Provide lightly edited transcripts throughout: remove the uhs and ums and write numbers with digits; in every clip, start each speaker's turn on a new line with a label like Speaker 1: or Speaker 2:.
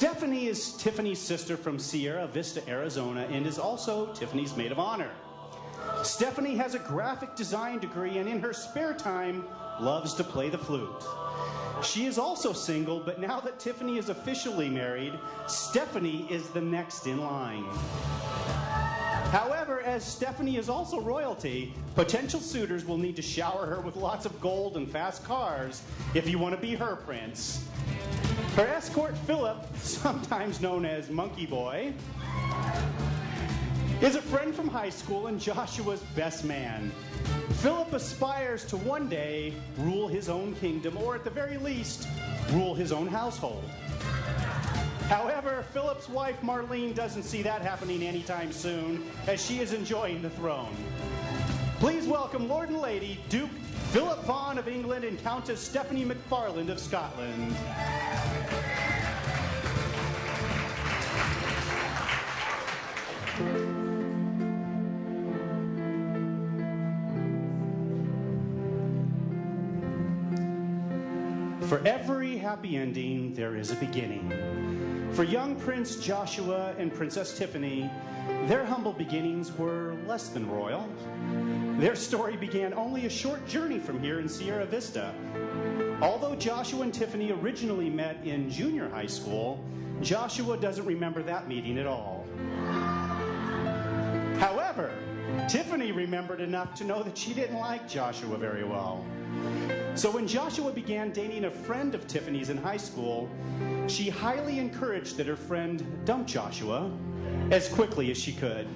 Speaker 1: Stephanie is Tiffany's sister from Sierra Vista, Arizona, and is also Tiffany's maid of honor. Stephanie has a graphic design degree and in her spare time loves to play the flute. She is also single, but now that Tiffany is officially married, Stephanie is the next in line. However, as Stephanie is also royalty, potential suitors will need to shower her with lots of gold and fast cars if you want to be her prince. Her escort, Philip, sometimes known as Monkey Boy, is a friend from high school and Joshua's best man. Philip aspires to one day rule his own kingdom, or at the very least, rule his own household. However, Philip's wife Marlene doesn't see that happening anytime soon, as she is enjoying the throne. Please welcome Lord and Lady Duke Philip Vaughan of England and Countess Stephanie McFarland of Scotland. For every happy ending, there is a beginning. For young Prince Joshua and Princess Tiffany, their humble beginnings were less than royal. Their story began only a short journey from here in Sierra Vista. Although Joshua and Tiffany originally met in junior high school, Joshua doesn't remember that meeting at all. However, Tiffany remembered enough to know that she didn't like Joshua very well. So when Joshua began dating a friend of Tiffany's in high school, she highly encouraged that her friend dump Joshua as quickly as she could.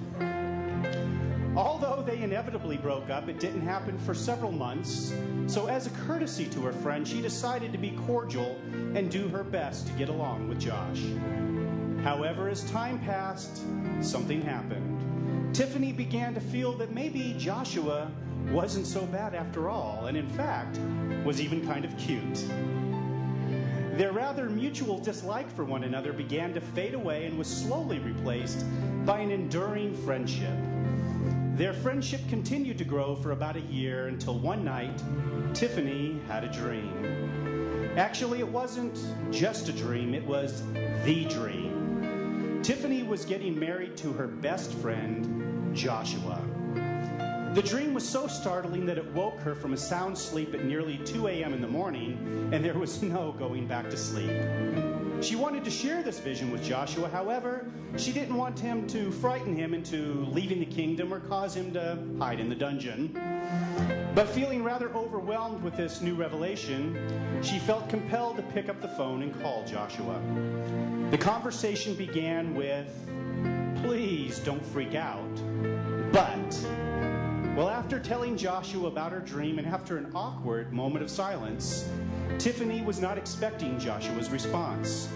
Speaker 1: Although they inevitably broke up, it didn't happen for several months. So as a courtesy to her friend, she decided to be cordial and do her best to get along with Josh. However, as time passed, something happened. Tiffany began to feel that maybe Joshua wasn't so bad after all, and in fact, was even kind of cute. Their rather mutual dislike for one another began to fade away and was slowly replaced by an enduring friendship. Their friendship continued to grow for about a year until one night, Tiffany had a dream. Actually, it wasn't just a dream, it was the dream. Tiffany was getting married to her best friend, Joshua. The dream was so startling that it woke her from a sound sleep at nearly 2 a.m. in the morning, and there was no going back to sleep. She wanted to share this vision with Joshua, however, she didn't want him to frighten him into leaving the kingdom or cause him to hide in the dungeon. But feeling rather overwhelmed with this new revelation, she felt compelled to pick up the phone and call Joshua. The conversation began with, "Please don't freak out, but..." Well, after telling Joshua about her dream and after an awkward moment of silence, Tiffany was not expecting Joshua's response.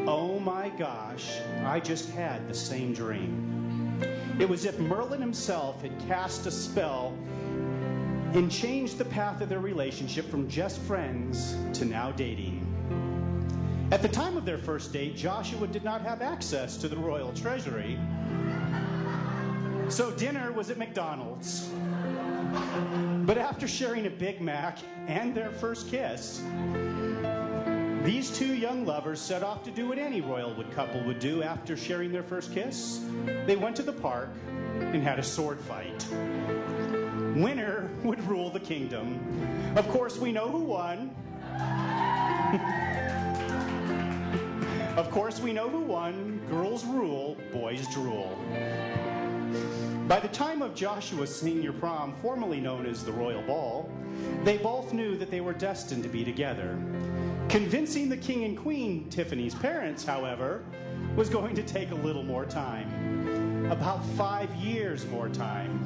Speaker 1: "Oh my gosh, I just had the same dream." It was as if Merlin himself had cast a spell and changed the path of their relationship from just friends to now dating. At the time of their first date, Joshua did not have access to the royal treasury, so dinner was at McDonald's. But after sharing a Big Mac and their first kiss, these two young lovers set off to do what any royal couple would do after sharing their first kiss. They went to the park and had a sword fight. Winner would rule the kingdom. Of course, we know who won. Of course, we know who won. Girls rule, boys drool. By the time of Joshua's senior prom, formerly known as the Royal Ball, they both knew that they were destined to be together. Convincing the king and queen, Tiffany's parents, however, was going to take a little more time. About 5 years more time.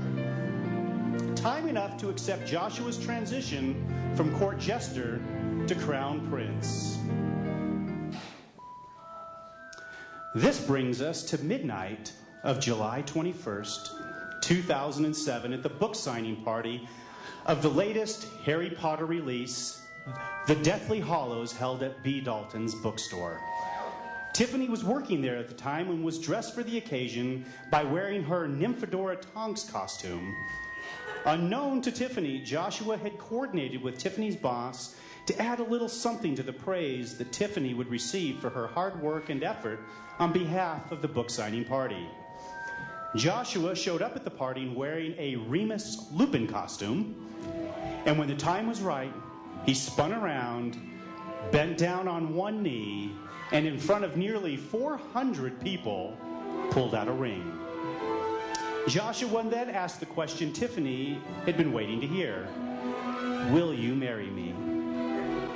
Speaker 1: Time enough to accept Joshua's transition from court jester to crown prince. This brings us to midnight of July 21st, 2007, at the book signing party of the latest Harry Potter release, The Deathly Hallows, held at B. Dalton's bookstore. Tiffany was working there at the time and was dressed for the occasion by wearing her Nymphadora Tonks costume. Unknown to Tiffany, Joshua had coordinated with Tiffany's boss to add a little something to the praise that Tiffany would receive for her hard work and effort on behalf of the book signing party. Joshua showed up at the party wearing a Remus Lupin costume, and when the time was right, he spun around, bent down on one knee, and in front of nearly 400 people, pulled out a ring. Joshua then asked the question Tiffany had been waiting to hear. Will you marry me?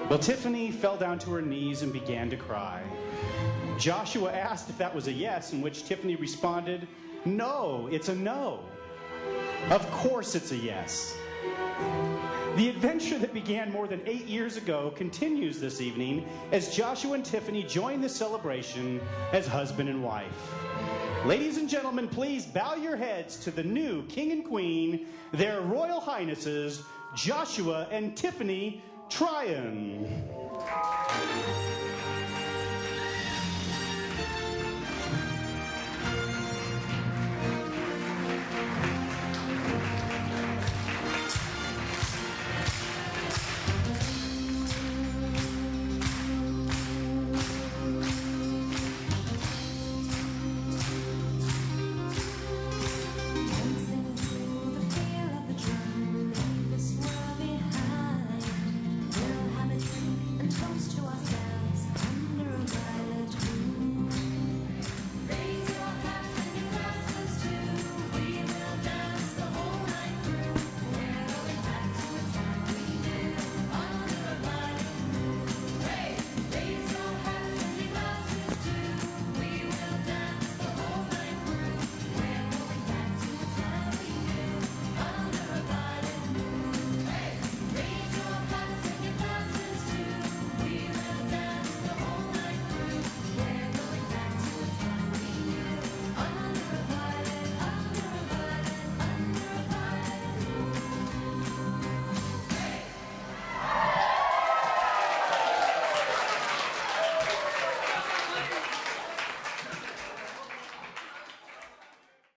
Speaker 1: Well, Tiffany fell down to her knees and began to cry. Joshua asked if that was a yes, in which Tiffany responded, no, it's a no. Of course it's a yes. The adventure that began more than 8 years ago continues this evening as Joshua and Tiffany join the celebration as husband and wife. Ladies and gentlemen, please bow your heads to the new king and queen, their royal highnesses, Joshua and Tiffany Tryon.